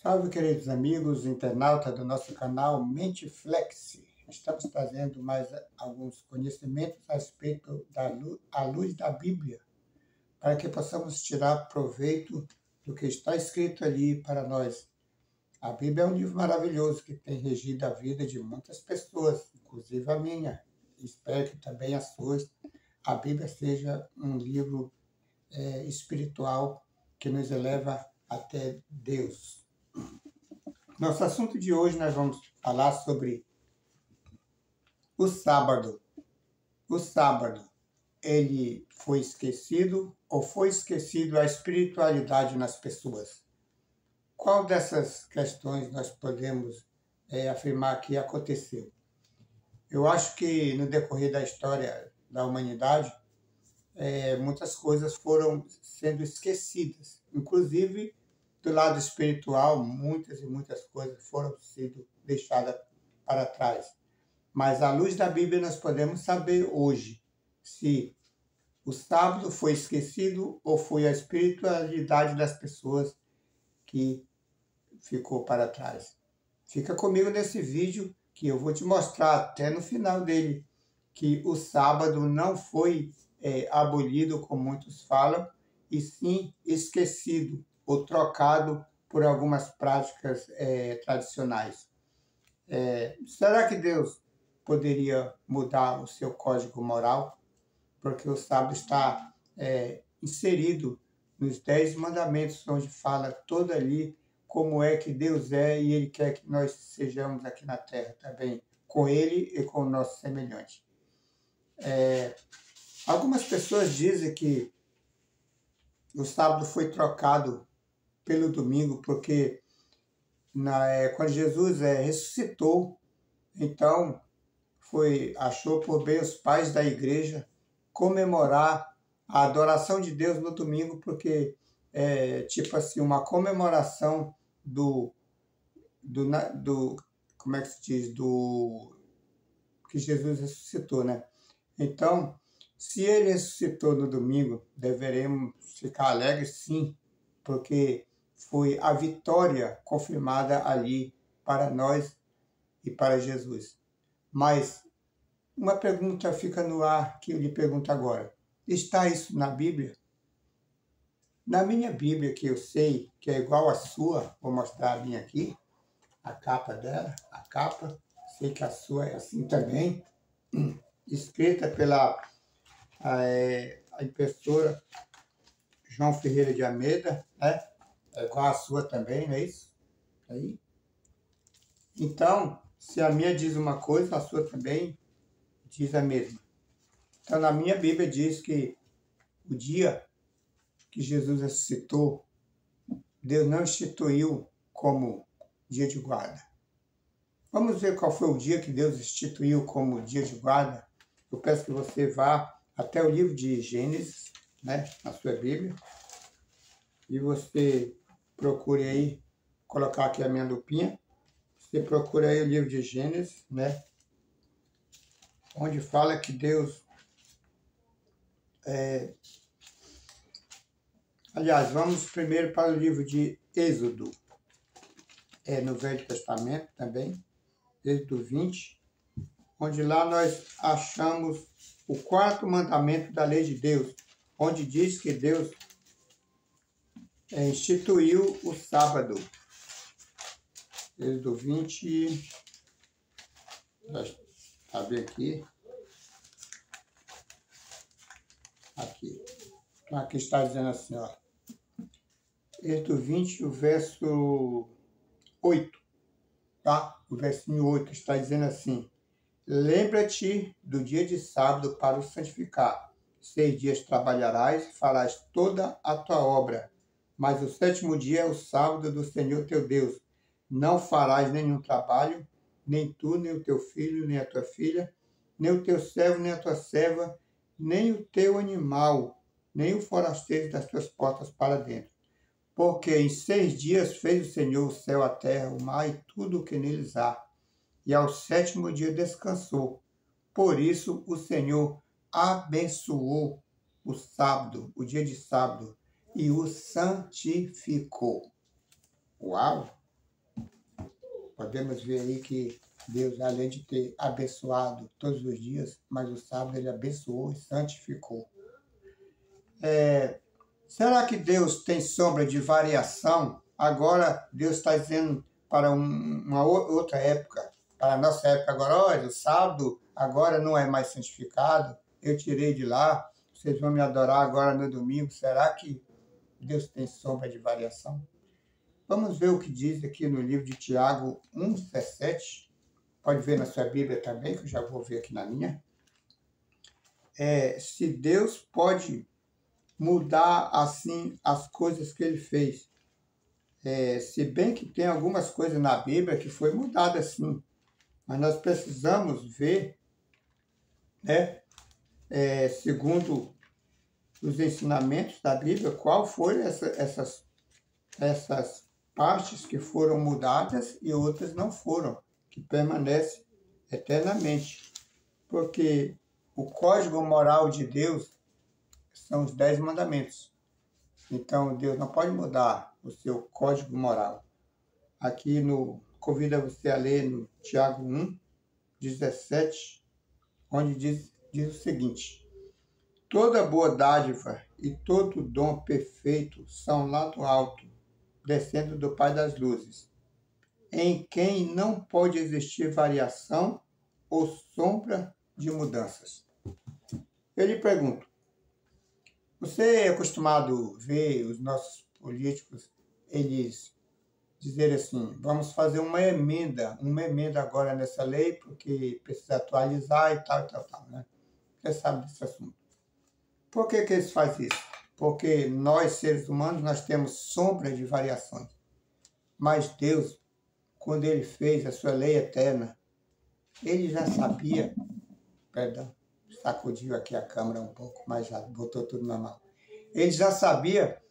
Salve, queridos amigos, internautas do nosso canal Mente Flex. Estamos trazendo mais alguns conhecimentos a respeito à luz da Bíblia, para que possamos tirar proveito do que está escrito ali para nós. A Bíblia é um livro maravilhoso que tem regido a vida de muitas pessoas, inclusive a minha. Espero que também as suas. A Bíblia seja um livro espiritual que nos eleva até Deus. Nosso assunto de hoje nós vamos falar sobre o sábado. O sábado, ele foi esquecido ou foi esquecido a espiritualidade nas pessoas? Qual dessas questões nós podemos afirmar que aconteceu? Eu acho que no decorrer da história da humanidade, muitas coisas foram sendo esquecidas, inclusive do lado espiritual, muitas e muitas coisas foram sendo deixadas para trás. Mas à luz da Bíblia nós podemos saber hoje se o sábado foi esquecido ou foi a espiritualidade das pessoas que ficou para trás. Fica comigo nesse vídeo que eu vou te mostrar até no final dele que o sábado não foi abolido, como muitos falam, e sim esquecido ou trocado por algumas práticas tradicionais. Será que Deus poderia mudar o seu código moral? Porque o sábado está inserido nos 10 mandamentos, onde fala todo ali como é que Deus é e Ele quer que nós sejamos aqui na terra também, com Ele e com o nosso semelhante. Algumas pessoas dizem que o sábado foi trocado pelo domingo, porque quando Jesus ressuscitou, então achou por bem os pais da igreja comemorar a adoração de Deus no domingo, porque tipo assim, uma comemoração como é que se diz, do que Jesus ressuscitou, né? Então, se ele ressuscitou no domingo, deveremos ficar alegres, sim, porque foi a vitória confirmada ali para nós e para Jesus. Mas uma pergunta fica no ar que eu lhe pergunto agora. Está isso na Bíblia? Na minha Bíblia, que eu sei que é igual à sua, vou mostrar a minha aqui, a capa dela, sei que a sua é assim também, escrita pela a impressora João Ferreira de Almeida, né? É igual a sua também, não é isso? Aí. Então, se a minha diz uma coisa, a sua também diz a mesma. Então, na minha Bíblia diz que o dia que Jesus ressuscitou, Deus não instituiu como dia de guarda. Vamos ver qual foi o dia que Deus instituiu como dia de guarda? Eu peço que você vá até o livro de Gênesis, né, na sua Bíblia, e você procure aí, colocar aqui a minha lupinha, você procura aí o livro de Gênesis, né, onde fala que Deus... Aliás, vamos primeiro para o livro de Êxodo, no Velho Testamento também, Êxodo 20, onde lá nós achamos o 4º mandamento da lei de Deus, onde diz que Deus instituiu o sábado. Êxodo 20, deixa eu abrir aqui. Então aqui está dizendo assim, ó. Êxodo 20, o verso 8, tá? O versinho 8 está dizendo assim: lembra-te do dia de sábado para o santificar. 6 dias trabalharás e farás toda a tua obra, mas o 7º dia é o sábado do Senhor teu Deus. Não farás nenhum trabalho, nem tu, nem o teu filho, nem a tua filha, nem o teu servo, nem a tua serva, nem o teu animal, nem o forasteiro das tuas portas para dentro. Porque em 6 dias fez o Senhor o céu, a terra, o mar e tudo o que neles há. E ao 7º dia descansou. Por isso o Senhor abençoou o sábado, o dia de sábado, e o santificou. Uau! Podemos ver aí que Deus, além de ter abençoado todos os dias, mas o sábado ele abençoou e santificou. Será que Deus tem sombra de variação? Agora Deus está dizendo para uma outra época, para a nossa época agora, olha, o sábado agora não é mais santificado, eu tirei de lá, vocês vão me adorar agora no domingo. Será que Deus tem sombra de variação? Vamos ver o que diz aqui no livro de Tiago 1,17. Pode ver na sua Bíblia também, que eu já vou ver aqui na minha. Se Deus pode mudar assim as coisas que ele fez. Se bem que tem algumas coisas na Bíblia que foi mudada assim. Mas nós precisamos ver, né, segundo os ensinamentos da Bíblia, qual foram essas partes que foram mudadas e outras não foram, que permanecem eternamente. Porque o código moral de Deus são os 10 mandamentos. Então, Deus não pode mudar o seu código moral. Aqui convida você a ler no Tiago 1,17, onde diz o seguinte: toda boa dádiva e todo dom perfeito são lá do alto, descendo do Pai das luzes, em quem não pode existir variação ou sombra de mudanças. Eu lhe pergunto, você é acostumado a ver os nossos políticos, eles dizerem assim, vamos fazer uma emenda agora nessa lei, porque precisa atualizar e tal, né? Você sabe desse assunto. Por que eles fazem isso? Porque nós, seres humanos, nós temos sombra de variações. Mas Deus, quando ele fez a sua lei eterna, ele já sabia, sacudiu aqui a câmera um pouco, mas já botou tudo normal. Ele já sabia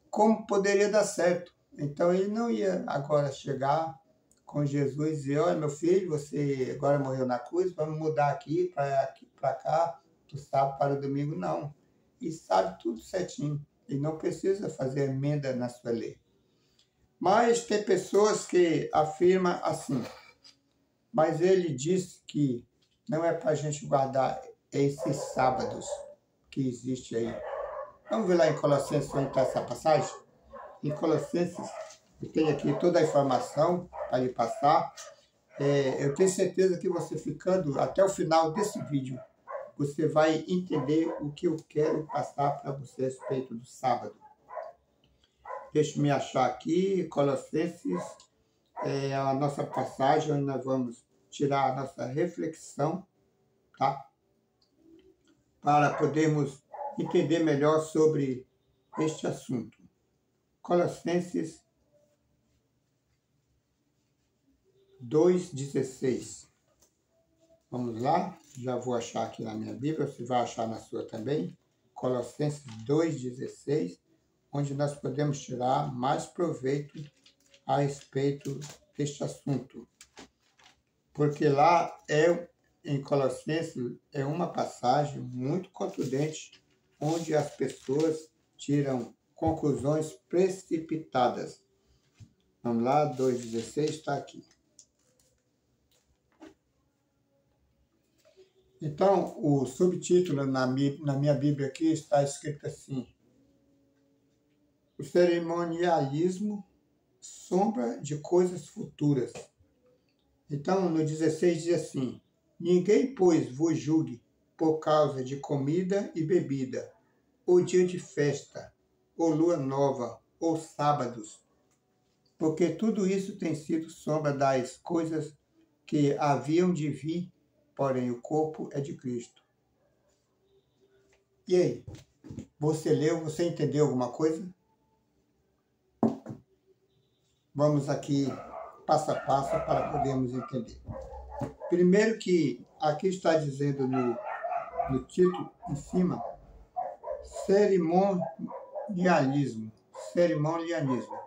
como poderia dar certo. Então, ele não ia agora chegar com Jesus e dizer, olha, meu filho, você agora morreu na cruz, vamos mudar aqui para cá, do sábado para o domingo. Não. Ele sabe tudo certinho. Ele não precisa fazer emenda na sua lei. Mas tem pessoas que afirmam assim, mas ele disse que não é para a gente guardar esses sábados que existe aí. Vamos ver lá em Colossenses onde está essa passagem? Em Colossenses, eu tenho aqui toda a informação para lhe passar. Eu tenho certeza que você ficando até o final desse vídeo, você vai entender o que eu quero passar para você a respeito do sábado. Deixa eu me achar aqui, Colossenses, a nossa passagem, onde nós vamos tirar a nossa reflexão, tá? Para podermos entender melhor sobre este assunto. Colossenses 2,16. Vamos lá, já vou achar aqui na minha Bíblia, você vai achar na sua também. Colossenses 2,16, onde nós podemos tirar mais proveito a respeito deste assunto. Porque lá em Colossenses é uma passagem muito contundente, onde as pessoas tiram conclusões precipitadas. Vamos lá, 2,16 está aqui. Então, o subtítulo na minha Bíblia aqui está escrito assim: o cerimonialismo, sombra de coisas futuras. Então, no 16 diz assim: ninguém, pois, vos julgue por causa de comida e bebida, ou dia de festa, ou lua nova, ou sábados, porque tudo isso tem sido sombra das coisas que haviam de vir, porém o corpo é de Cristo. E aí? Você leu? Você entendeu alguma coisa? Vamos aqui passo a passo para podermos entender. Primeiro que aqui está dizendo no título em cima, cerimonialismo. Cerimonialismo.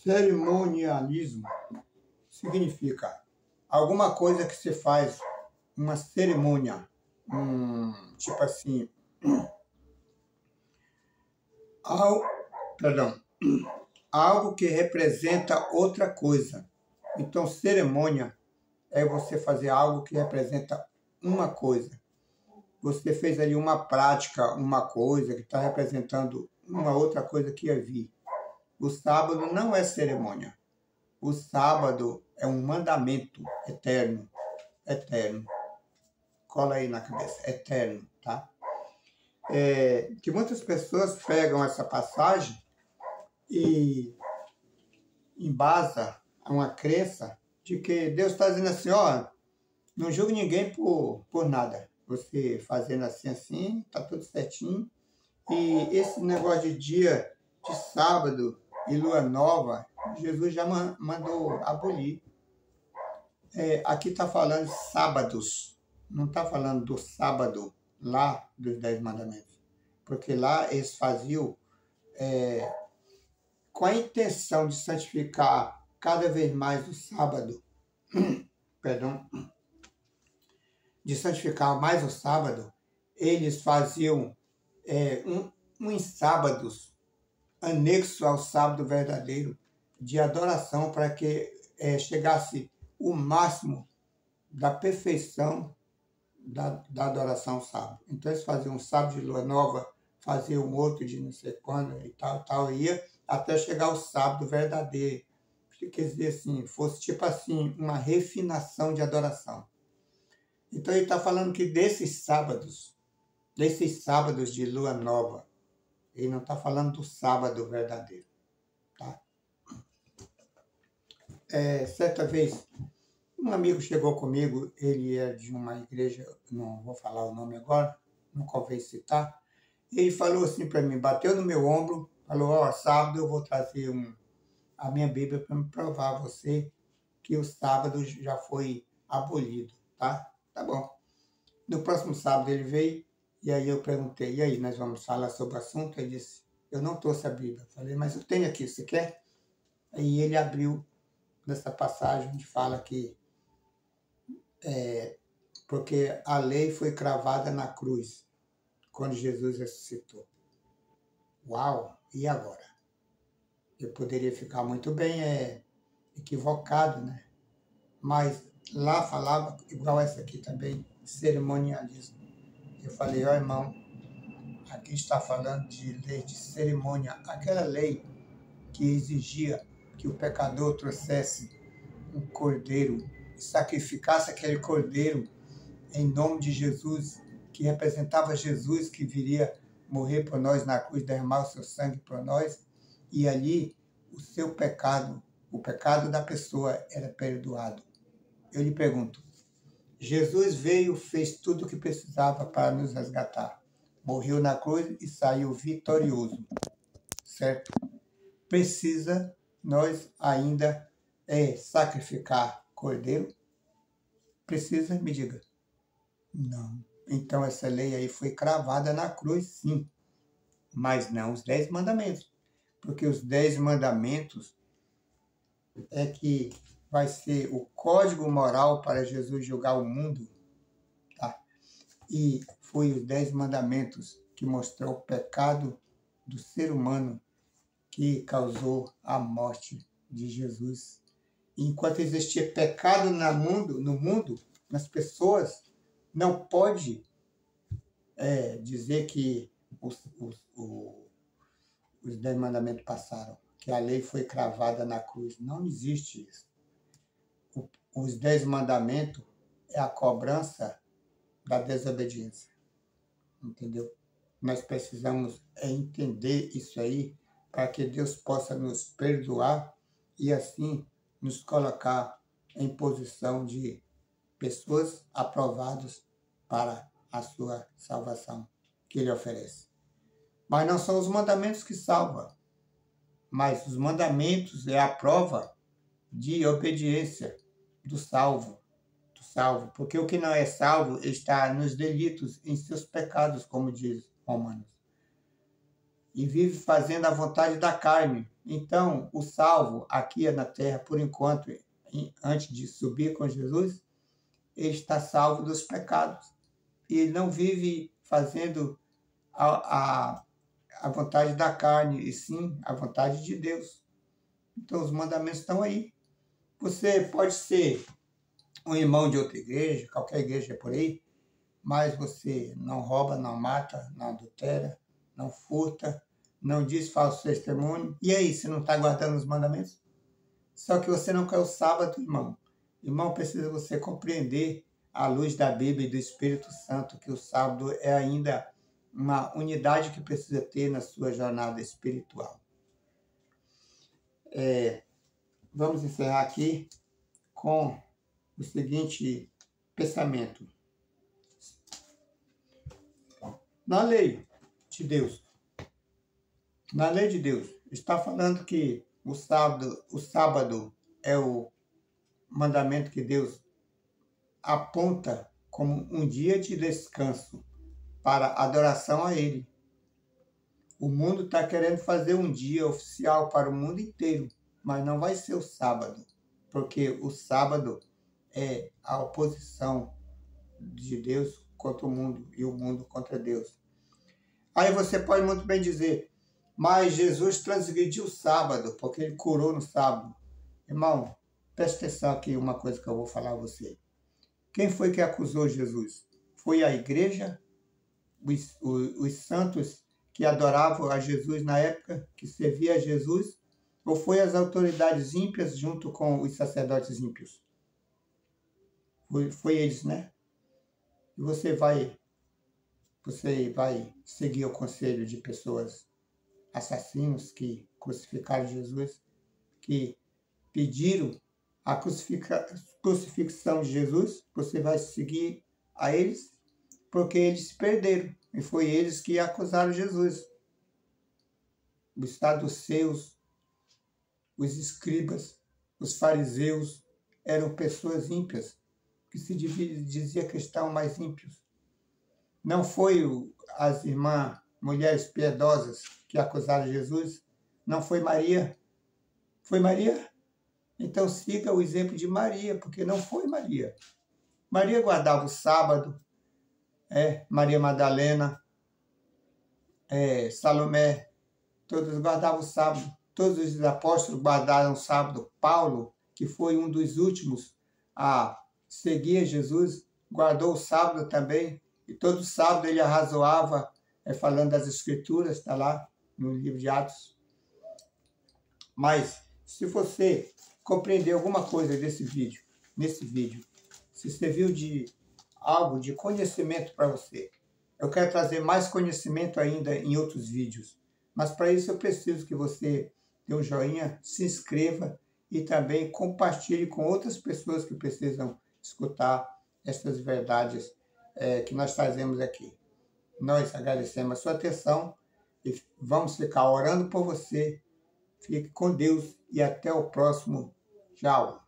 Cerimonialismo significa alguma coisa que se faz, uma cerimônia, tipo assim, algo que representa outra coisa. Então, cerimônia é você fazer algo que representa uma coisa. Você fez ali uma prática, uma coisa que está representando uma outra coisa que ia vir. O sábado não é cerimônia. O sábado é um mandamento eterno. Eterno. Cola aí na cabeça. Eterno, tá? Que muitas pessoas pegam essa passagem e embasa uma crença de que Deus está dizendo assim, ó, não julgue ninguém por nada. Você fazendo assim, tá tudo certinho. E esse negócio de dia de sábado e lua nova, Jesus já mandou abolir. Aqui está falando de sábados, não está falando do sábado lá dos 10 mandamentos. Porque lá eles faziam com a intenção de santificar cada vez mais o sábado, perdão, de santificar mais o sábado, eles faziam uns sábados anexo ao sábado verdadeiro de adoração para que chegasse o máximo da perfeição da adoração ao sábado. Então eles faziam um sábado de lua nova, faziam um outro de não sei quando e tal, ia até chegar ao sábado verdadeiro. Quer dizer assim, fosse tipo assim, uma refinação de adoração. Então ele está falando que desses sábados de lua nova, ele não está falando do sábado verdadeiro. Tá? Certa vez, um amigo chegou comigo, ele é de uma igreja, não vou falar o nome agora, não convém citar, ele falou assim para mim, bateu no meu ombro, falou, ó, sábado eu vou trazer a minha Bíblia para me provar a você que o sábado já foi abolido, tá? Tá bom. No próximo sábado ele veio, e aí eu perguntei, e aí, nós vamos falar sobre o assunto? Ele disse, eu não trouxe a Bíblia. Falei, mas eu tenho aqui, você quer? Aí ele abriu nessa passagem onde fala que porque a lei foi cravada na cruz quando Jesus ressuscitou. Uau! E agora? Eu poderia ficar muito bem equivocado, né? Mas lá falava, igual essa aqui também, cerimonialismo. Eu falei, ó irmão, aqui está falando de lei de cerimônia, aquela lei que exigia que o pecador trouxesse um cordeiro, sacrificasse aquele cordeiro em nome de Jesus, que representava Jesus que viria morrer por nós na cruz, derramar o seu sangue por nós, e ali o seu pecado, o pecado da pessoa era perdoado. Eu lhe pergunto, Jesus veio, fez tudo o que precisava para nos resgatar. Morreu na cruz e saiu vitorioso, certo? Precisa nós ainda sacrificar cordeiro? Precisa? Me diga. Não. Então essa lei aí foi cravada na cruz, sim. Mas não os 10 mandamentos. Porque os 10 mandamentos é que vai ser o código moral para Jesus julgar o mundo. Tá? E foi os 10 mandamentos que mostrou o pecado do ser humano que causou a morte de Jesus. E enquanto existia pecado no mundo, nas pessoas, não pode dizer que os 10 mandamentos passaram, que a lei foi cravada na cruz. Não existe isso. Os 10 mandamentos é a cobrança da desobediência. Entendeu? Nós precisamos entender isso aí para que Deus possa nos perdoar e assim nos colocar em posição de pessoas aprovadas para a sua salvação que Ele oferece. Mas não são os mandamentos que salvam, mas os mandamentos é a prova de obediência do salvo, porque o que não é salvo está nos delitos, em seus pecados, como diz Romanos, e vive fazendo a vontade da carne. Então, o salvo aqui na terra, por enquanto, antes de subir com Jesus, ele está salvo dos pecados. E ele não vive fazendo a vontade da carne, e sim a vontade de Deus. Então, os mandamentos estão aí. Você pode ser um irmão de outra igreja, qualquer igreja por aí, mas você não rouba, não mata, não adultera, não furta, não diz falso testemunho. E aí, você não está guardando os mandamentos? Só que você não quer o sábado, irmão. Irmão, precisa você compreender, à luz da Bíblia e do Espírito Santo, que o sábado é ainda uma unidade que precisa ter na sua jornada espiritual. Vamos encerrar aqui com o seguinte pensamento. Na lei de Deus, está falando que o sábado é o mandamento que Deus aponta como um dia de descanso para adoração a Ele. O mundo está querendo fazer um dia oficial para o mundo inteiro, mas não vai ser o sábado, porque o sábado é a oposição de Deus contra o mundo e o mundo contra Deus. Aí você pode muito bem dizer, mas Jesus transgrediu o sábado, porque ele curou no sábado. Irmão, preste atenção aqui uma coisa que eu vou falar a você. Quem foi que acusou Jesus? Foi a igreja? Os santos que adoravam a Jesus na época, que servia a Jesus? Ou foi as autoridades ímpias junto com os sacerdotes ímpios? Foi eles, né? E você vai seguir o conselho de pessoas assassinos que crucificaram Jesus, que pediram a crucifixão de Jesus, você vai seguir a eles, porque eles perderam, e foi eles que acusaram Jesus. Os saduceus, os escribas, os fariseus, eram pessoas ímpias, que se dizia cristão, mais ímpios. Não foi as irmãs, mulheres piedosas, que acusaram Jesus? Não foi Maria? Foi Maria? Então siga o exemplo de Maria, porque não foi Maria. Maria guardava o sábado, Maria Madalena, Salomé, todos guardavam o sábado. Todos os apóstolos guardaram o sábado. Paulo, que foi um dos últimos a seguir Jesus, guardou o sábado também. E todo sábado ele arrazoava, falando das Escrituras, está lá no livro de Atos. Mas, se você compreender alguma coisa nesse vídeo, se serviu de algo de conhecimento para você, eu quero trazer mais conhecimento ainda em outros vídeos. Mas para isso eu preciso que você dê um joinha, se inscreva e também compartilhe com outras pessoas que precisam escutar essas verdades que nós trazemos aqui. Nós agradecemos a sua atenção e vamos ficar orando por você. Fique com Deus e até o próximo. Tchau.